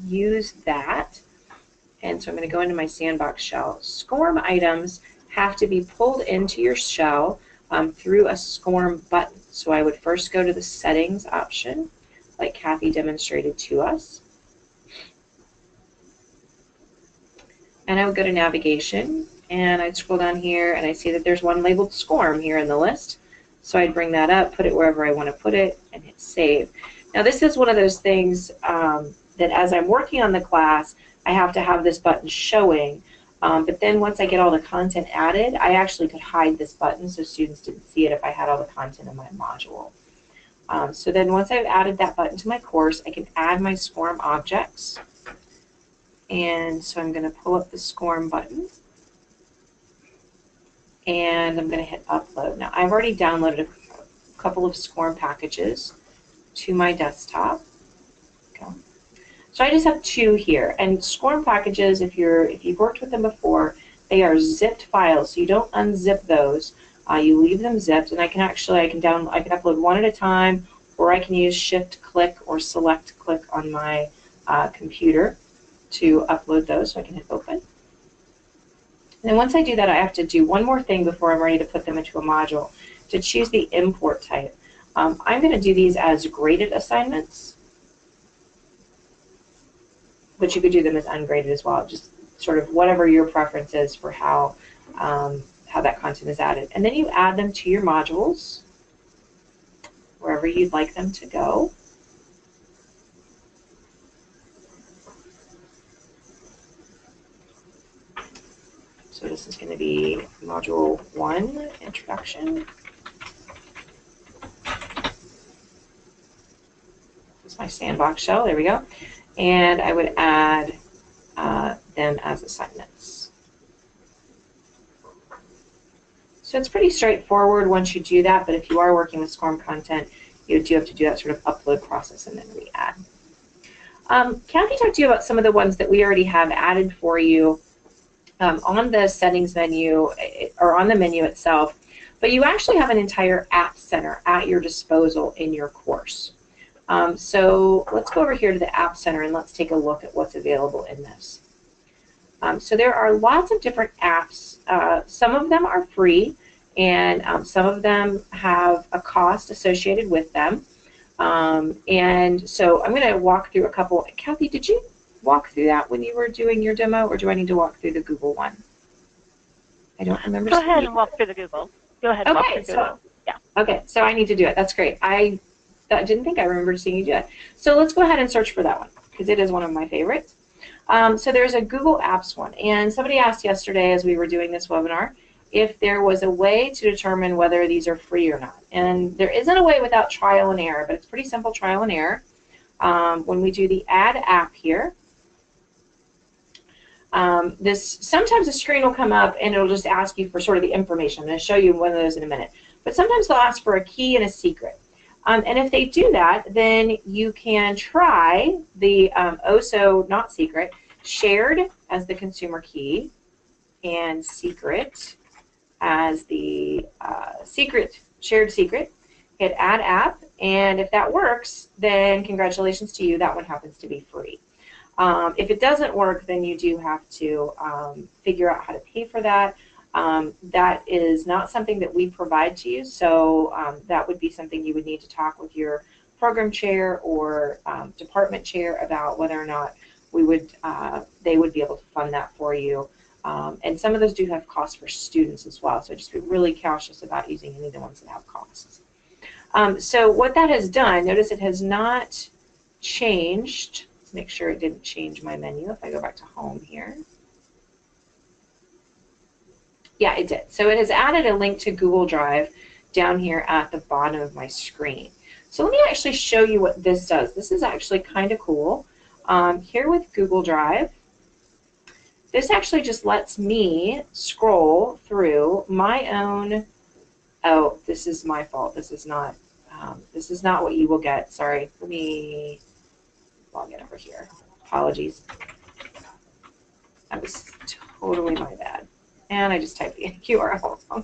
use that. And so I'm going to go into my sandbox shell. SCORM items have to be pulled into your shell through a SCORM button. So I would first go to the settings option, like Kathy demonstrated to us. And I would go to navigation, and I'd scroll down here, and I see that there's one labeled SCORM here in the list. So I'd bring that up, put it wherever I want to put it, and hit save. Now this is one of those things that as I'm working on the class, I have to have this button showing. But then once I get all the content added, I actually could hide this button so students didn't see it if I had all the content in my module. So then once I've added that button to my course, I can add my SCORM objects. And so I'm going to pull up the SCORM button, and I'm going to hit upload. Now, I've already downloaded a couple of SCORM packages to my desktop. Okay. So I just have 2 here, and SCORM packages, if you've worked with them before, they are zipped files, so you don't unzip those. You leave them zipped, and I can upload one at a time, or I can use Shift-click or Select-click on my computer to upload those. So I can hit open. And then once I do that, I have to do one more thing before I'm ready to put them into a module, to choose the import type. I'm going to do these as graded assignments, but you could do them as ungraded as well, just sort of whatever your preference is for how that content is added. And then you add them to your modules, wherever you'd like them to go. So this is going to be Module 1, Introduction. This is my sandbox shell, there we go. And I would add them as assignments. So it's pretty straightforward once you do that, but if you are working with SCORM content, you do have to do that sort of upload process and then re-add. Kathy talked to you about some of the ones that we already have added for you on the settings menu, or on the menu itself, but you actually have an entire app center at your disposal in your course. So let's go over here to the App Center and let's take a look at what's available in this. So there are lots of different apps. Some of them are free, and some of them have a cost associated with them. And so I'm going to walk through a couple. Kathy, did you walk through that when you were doing your demo, or do I need to walk through the Google one? I don't remember. Go ahead and walk through the Google. Go ahead and walk through Google. Yeah. Okay, so I need to do it. That's great. I didn't think I remembered seeing you do it. So let's go ahead and search for that one, because it is one of my favorites. So there's a Google Apps one, and somebody asked yesterday as we were doing this webinar if there was a way to determine whether these are free or not. And there isn't a way without trial and error, but it's pretty simple trial and error. When we do the Add App here, sometimes a screen will come up and it'll just ask you for sort of the information. I'm going to show you one of those in a minute. But sometimes they'll ask for a key and a secret. And if they do that, then you can try the also not secret, shared as the consumer key, and secret as the shared secret. Hit Add App, and if that works, then congratulations to you. That one happens to be free. If it doesn't work, then you do have to figure out how to pay for that. That is not something that we provide to you, so that would be something you would need to talk with your program chair or department chair about whether or not they would be able to fund that for you. And some of those do have costs for students as well, so just be really cautious about using any of the ones that have costs. So what that has done, notice it has not changed. Let's make sure it didn't change my menu. If I go back to home here. Yeah, it did. So it has added a link to Google Drive down here at the bottom of my screen. So let me actually show you what this does. This is actually kind of cool. Here with Google Drive, this actually just lets me scroll through my own. Oh, this is my fault. This is not what you will get. Sorry. Let me log in over here. Apologies. That was totally my bad. And I just typed the URL wrong.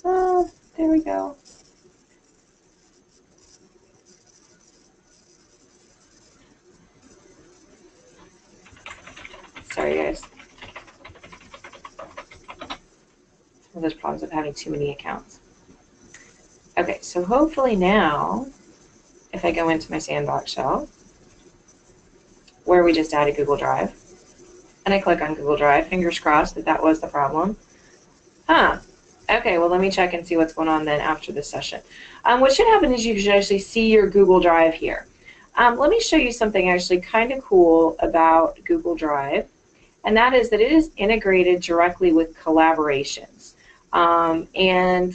Oh, there we go. Sorry, guys. One of those problems with having too many accounts. Okay, so hopefully now, if I go into my sandbox shell, where we just added Google Drive, and I click on Google Drive, fingers crossed that that was the problem. Okay, well let me check and see what's going on then after this session. What should happen is you should actually see your Google Drive here. Let me show you something actually kind of cool about Google Drive, and that is that it is integrated directly with collaborations. And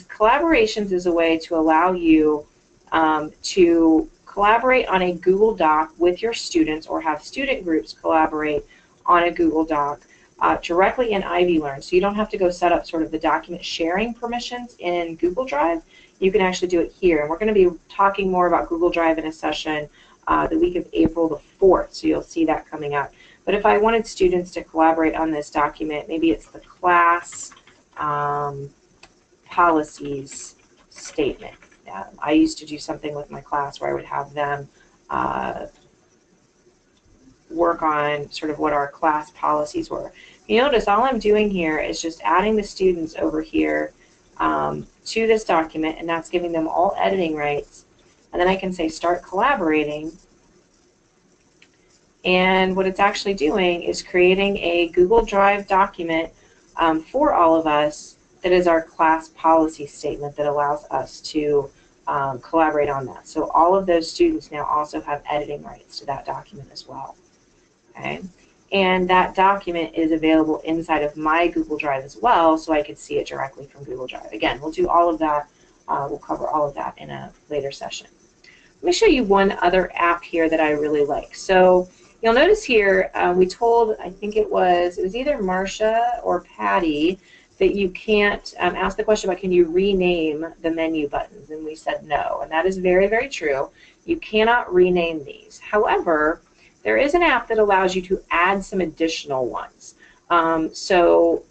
collaborations is a way to allow you to collaborate on a Google Doc with your students, or have student groups collaborate on a Google Doc directly in IvyLearn. So you don't have to go set up sort of the document sharing permissions in Google Drive. You can actually do it here. And we're going to be talking more about Google Drive in a session the week of April the 4th, so you'll see that coming up. But if I wanted students to collaborate on this document, maybe it's the class policies statement. I used to do something with my class where I would have them work on sort of what our class policies were. You notice all I'm doing here is just adding the students over here to this document, and that's giving them all editing rights. And then I can say start collaborating. And what it's actually doing is creating a Google Drive document for all of us that is our class policy statement that allows us to collaborate on that. So all of those students now also have editing rights to that document as well. Okay? And that document is available inside of my Google Drive as well, so I could see it directly from Google Drive. Again, we'll do all of that. We'll cover all of that in a later session. Let me show you one other app here that I really like. So you'll notice here we told, I think it was either Marcia or Patty, that you can't ask the question about can you rename the menu buttons, and we said no, and that is very, very true. You cannot rename these. However, there is an app that allows you to add some additional ones. So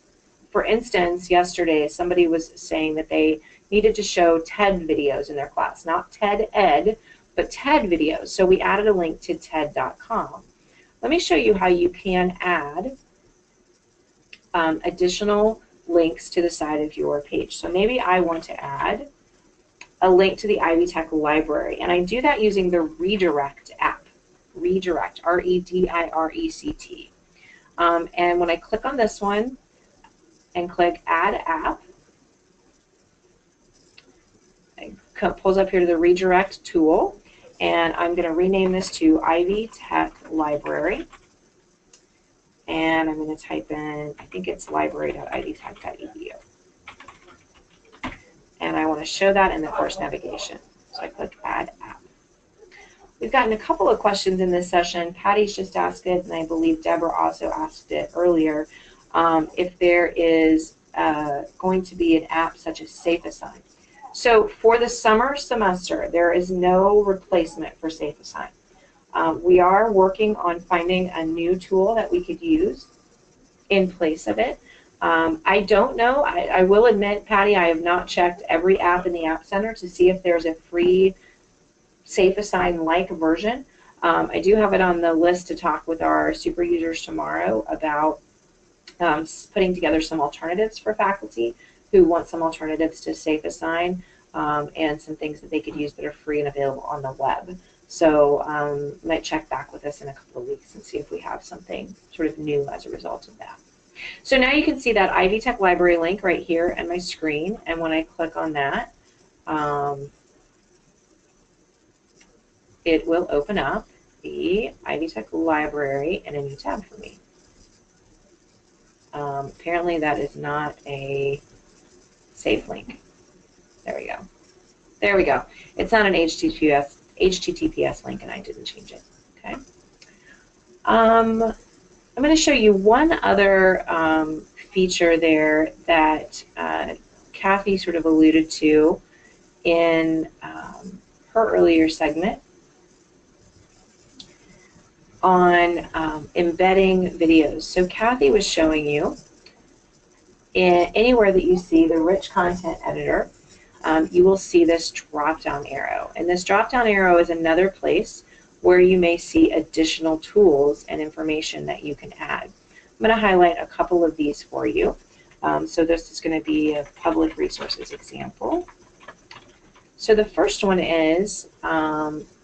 for instance, yesterday somebody was saying that they needed to show TED videos in their class, not TED Ed, but TED videos. So we added a link to TED.com. Let me show you how you can add additional links to the side of your page. So maybe I want to add a link to the Ivy Tech library, and I do that using the Redirect app. Redirect, R-E-D-I-R-E-C-T. And when I click on this one and click Add App, it pulls up here to the Redirect tool, and I'm going to rename this to Ivy Tech Library. And I'm going to type in, I think it's library.ivytech.edu. And I want to show that in the course navigation. So I click Add App. We've gotten a couple of questions in this session. Patty's just asked it, and I believe Deborah also asked it earlier, if there is going to be an app such as SafeAssign. So for the summer semester, there is no replacement for SafeAssign. We are working on finding a new tool that we could use in place of it. I don't know. I will admit, Patty, I have not checked every app in the App Center to see if there's a free SafeAssign-like version. I do have it on the list to talk with our super users tomorrow about putting together some alternatives for faculty who want some alternatives to SafeAssign and some things that they could use that are free and available on the web. So might check back with us in a couple of weeks and see if we have something sort of new as a result of that. So now you can see that Ivy Tech Library link right here on my screen, and when I click on that, it will open up the Ivy Tech Library in a new tab for me. Apparently that is not a safe link. There we go. There we go. It's not an HTTPS link, and I didn't change it. Okay. I'm going to show you one other feature there that Kathy sort of alluded to in her earlier segment on embedding videos. So Kathy was showing you anywhere that you see the rich content editor, you will see this drop-down arrow. And this drop-down arrow is another place where you may see additional tools and information that you can add. I'm going to highlight a couple of these for you. So this is going to be a public resources example. So the first one is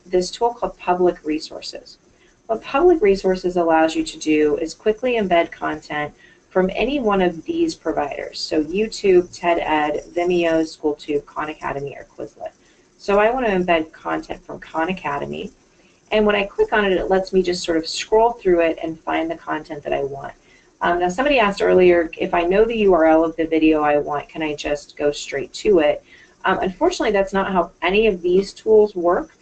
this tool called Public Resources. What Public Resources allows you to do is quickly embed content from any one of these providers. So YouTube, TED Ed, Vimeo, SchoolTube, Khan Academy, or Quizlet. So I want to embed content from Khan Academy. And when I click on it, it lets me just sort of scroll through it and find the content that I want. Now somebody asked earlier, if I know the URL of the video I want, can I just go straight to it? Unfortunately, that's not how any of these tools work.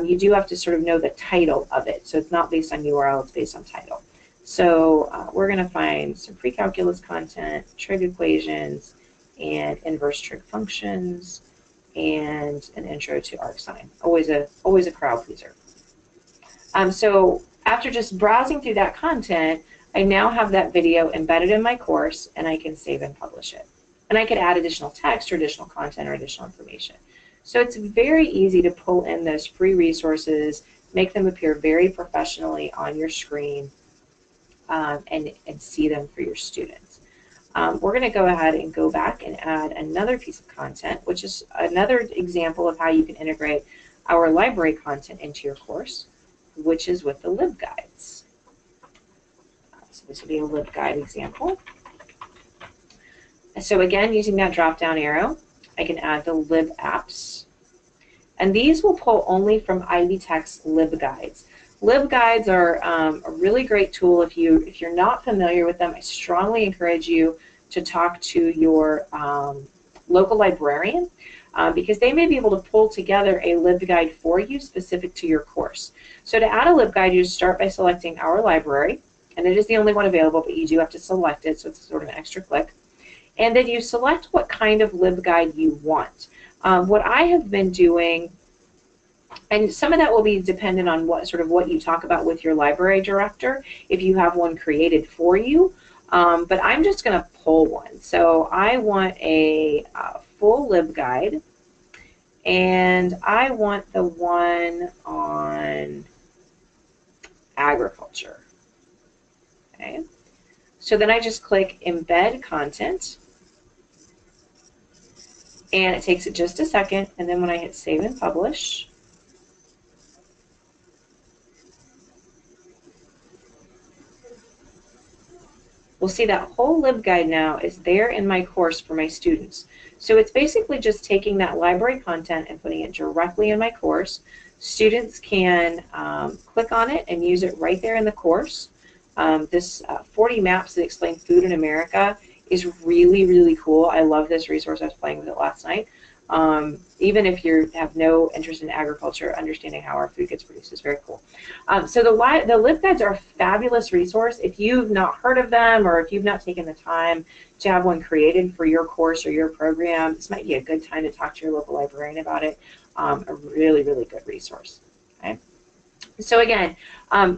You do have to sort of know the title of it. So it's not based on URL, it's based on title. So we're going to find some pre-calculus content, trig equations, and inverse trig functions, and an intro to arcsine. Always a crowd pleaser. So after just browsing through that content, I now have that video embedded in my course, and I can save and publish it. And I can add additional text or additional content or additional information. So it's very easy to pull in those free resources, make them appear very professionally on your screen, and see them for your students. We're going to go ahead and go back and add another piece of content, which is another example of how you can integrate our library content into your course, which is with the LibGuides. So this will be a LibGuide example. So again, using that drop-down arrow, I can add the LibApps. And these will pull only from Ivy Tech's LibGuides. LibGuides are a really great tool. If you're not familiar with them, I strongly encourage you to talk to your local librarian because they may be able to pull together a LibGuide for you specific to your course. So to add a LibGuide, you start by selecting our library, and it is the only one available, but you do have to select it, so it's sort of an extra click. And then you select what kind of LibGuide you want. What I have been doing, and some of that will be dependent on what you talk about with your library director, if you have one created for you. But I'm just going to pull one. So I want a full LibGuide, and I want the one on agriculture. Okay. So then I just click Embed Content, and it takes it just a second, and then when I hit Save and Publish, we'll see that whole LibGuide now is there in my course for my students. So it's basically just taking that library content and putting it directly in my course. Students can click on it and use it right there in the course. This 40 maps that explain food in America is really, really cool. I love this resource. I was playing with it last night. Even if you have no interest in agriculture, understanding how our food gets produced is very cool. So the LibGuides are a fabulous resource. If you've not heard of them, or if you've not taken the time to have one created for your course or your program, this might be a good time to talk to your local librarian about it. A really, really good resource. Okay. So again,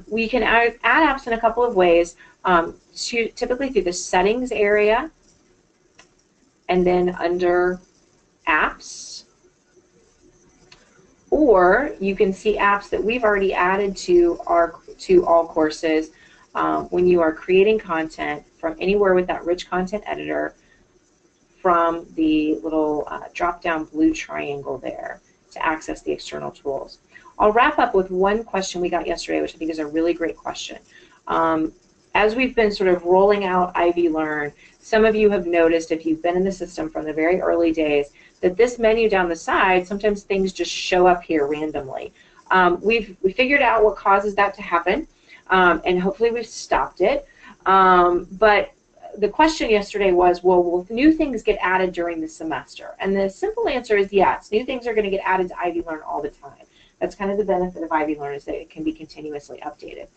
we can add apps in a couple of ways, typically through the settings area, and then under apps, or you can see apps that we've already added to all courses when you are creating content from anywhere with that rich content editor, from the little drop-down blue triangle there to access the external tools. I'll wrap up with one question we got yesterday, which I think is a really great question. As we've been sort of rolling out IvyLearn, some of you have noticed, if you've been in the system from the very early days, that this menu down the side, sometimes things just show up here randomly. We figured out what causes that to happen, and hopefully we've stopped it. But the question yesterday was, well, will new things get added during the semester? And the simple answer is yes. New things are going to get added to IvyLearn all the time. That's kind of the benefit of IvyLearn, is that it can be continuously updated.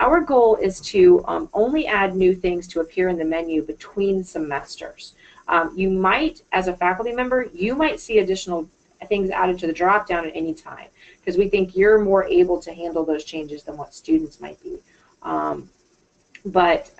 Our goal is to only add new things to appear in the menu between semesters. You might, as a faculty member, you might see additional things added to the drop-down at any time, because we think you're more able to handle those changes than what students might be. But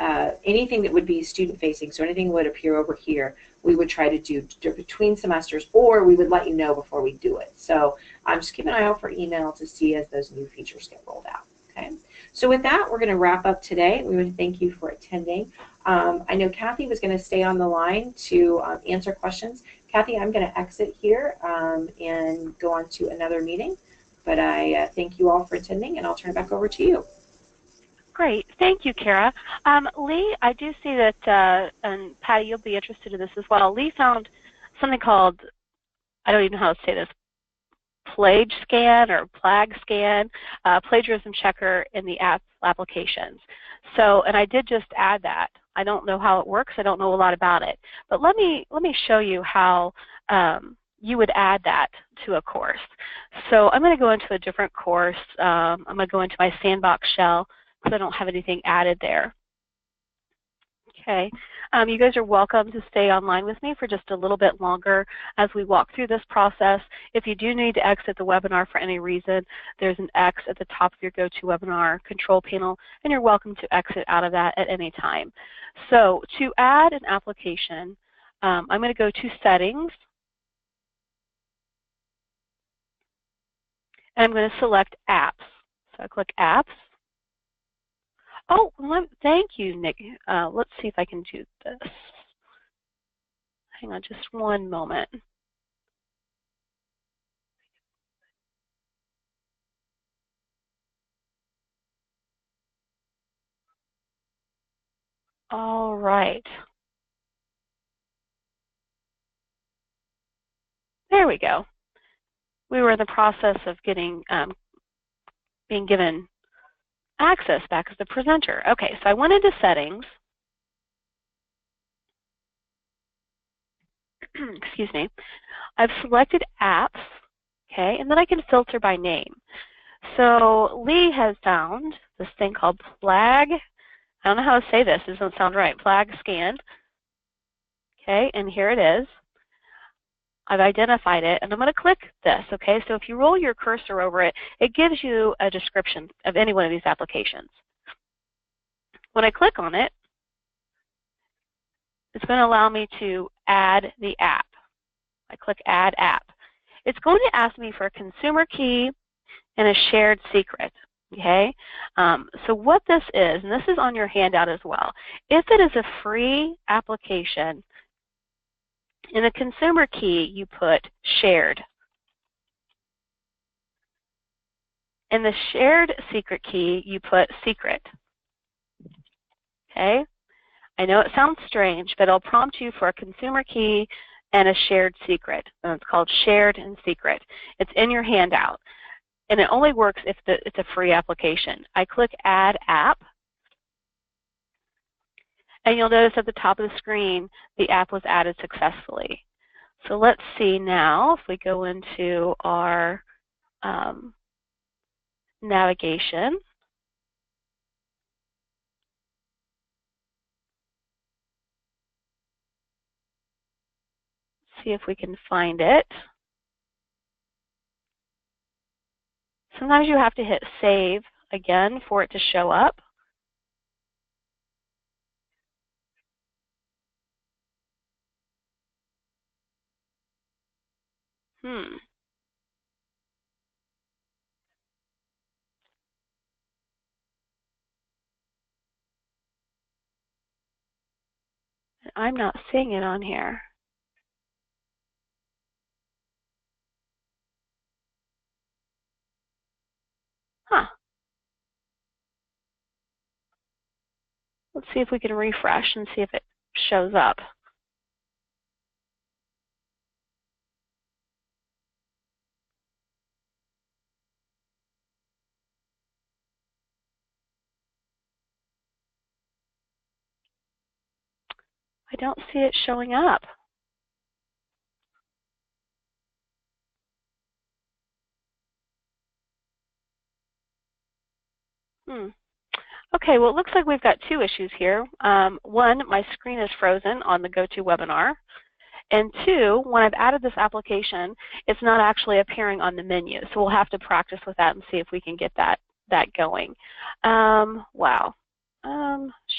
anything that would be student-facing, so anything would appear over here, we would try to do between semesters, or we would let you know before we do it. So just keep an eye out for email to see as those new features get rolled out. Okay. So with that, we're going to wrap up today. We want to thank you for attending. I know Kathy was going to stay on the line to answer questions. Kathy, I'm going to exit here and go on to another meeting. But I thank you all for attending, and I'll turn it back over to you. Great. Thank you, Kara. Lee, I do see that, and Patty, you'll be interested in this as well. Lee found something called, I don't even know how to say this, Plague Scan or Plague Scan, plagiarism checker in the applications. So, and I did just add that. I don't know how it works. I don't know a lot about it. But let me show you how you would add that to a course. So I'm going to go into a different course. I'm going to go into my sandbox shell because I don't have anything added there. Okay, you guys are welcome to stay online with me for just a little bit longer as we walk through this process. If you do need to exit the webinar for any reason, there's an X at the top of your GoToWebinar control panel, and you're welcome to exit out of that at any time. So to add an application, I'm going to go to Settings, and I'm going to select Apps. So I click Apps. Oh, thank you, Nick. Let's see if I can do this. Hang on just one moment. All right. There we go. We were in the process of being given access back as the presenter. Okay, so I went into Settings. Excuse me. I've selected Apps, okay, and then I can filter by name. So Lee has found this thing called Flag. I don't know how to say this. It doesn't sound right. Flag Scanned. Okay, and here it is. I've identified it, and I'm going to click this, okay? So if you roll your cursor over it, it gives you a description of any one of these applications. When I click on it, it's going to allow me to add the app. I click Add App. It's going to ask me for a consumer key and a shared secret, okay? So what this is, and this is on your handout as well, if it is a free application, in the consumer key, you put shared. In the shared secret key, you put secret. Okay? I know it sounds strange, but it'll prompt you for a consumer key and a shared secret. And it's called shared and secret. It's in your handout. And it only works if it's a free application. I click Add App. And you'll notice at the top of the screen, the app was added successfully. So let's see now if we go into our navigation. See if we can find it. Sometimes you have to hit save again for it to show up. I'm not seeing it on here. Huh. Let's see if we can refresh and see if it shows up. I don't see it showing up. Okay, well, it looks like we've got two issues here. One, my screen is frozen on the GoToWebinar. And two, when I've added this application, it's not actually appearing on the menu. So we'll have to practice with that and see if we can get that going. Wow.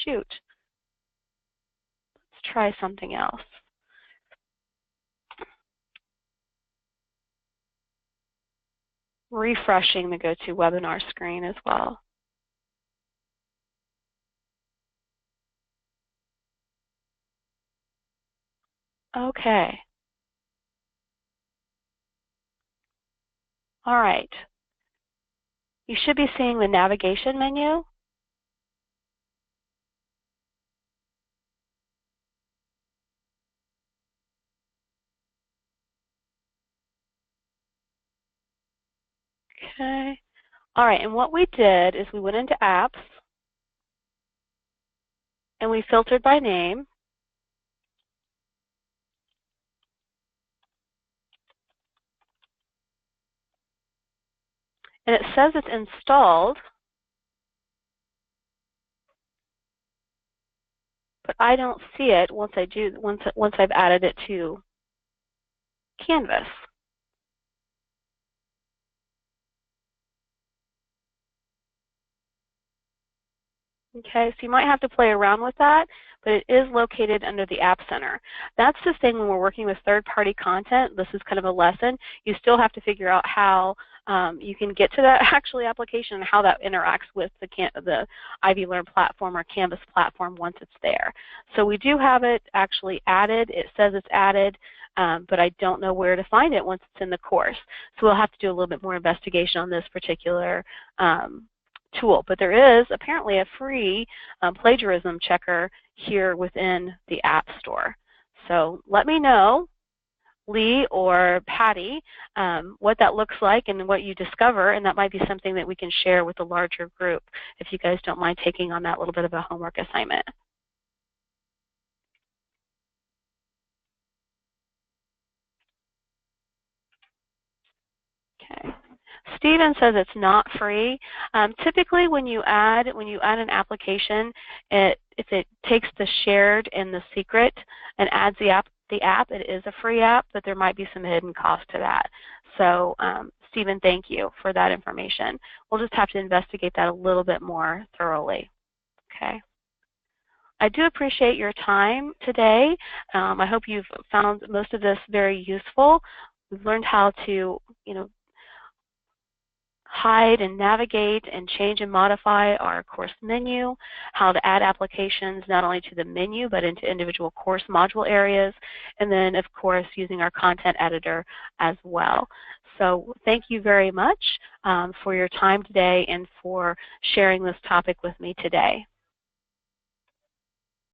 Shoot. Let's try something else. Refreshing the GoToWebinar screen as well. Okay. All right. You should be seeing the navigation menu. Okay. All right, and what we did is we went into apps and we filtered by name. And it says it's installed. but I don't see it once I've added it to Canvas. Okay, so you might have to play around with that, but it is located under the App Center. That's the thing when we're working with third-party content. This is kind of a lesson. You still have to figure out how you can get to that actually application and how that interacts with the IvyLearn platform or Canvas platform once it's there. So we do have it actually added. It says it's added, but I don't know where to find it once it's in the course. So we'll have to do a little bit more investigation on this particular tool, but there is apparently a free plagiarism checker here within the App Store. So let me know, Lee or Patty, what that looks like and what you discover, and that might be something that we can share with a larger group if you guys don't mind taking on that little bit of a homework assignment. Okay. Steven says it's not free. Typically, when you add an application, if it takes the shared and the secret and adds the app, it is a free app, but there might be some hidden cost to that. So, Steven, thank you for that information. We'll just have to investigate that a little bit more thoroughly. Okay. I do appreciate your time today. I hope you've found most of this very useful. We've learned how to, hide and navigate and change and modify our course menu, how to add applications not only to the menu but into individual course module areas, and then of course using our content editor as well. So thank you very much for your time today and for sharing this topic with me today.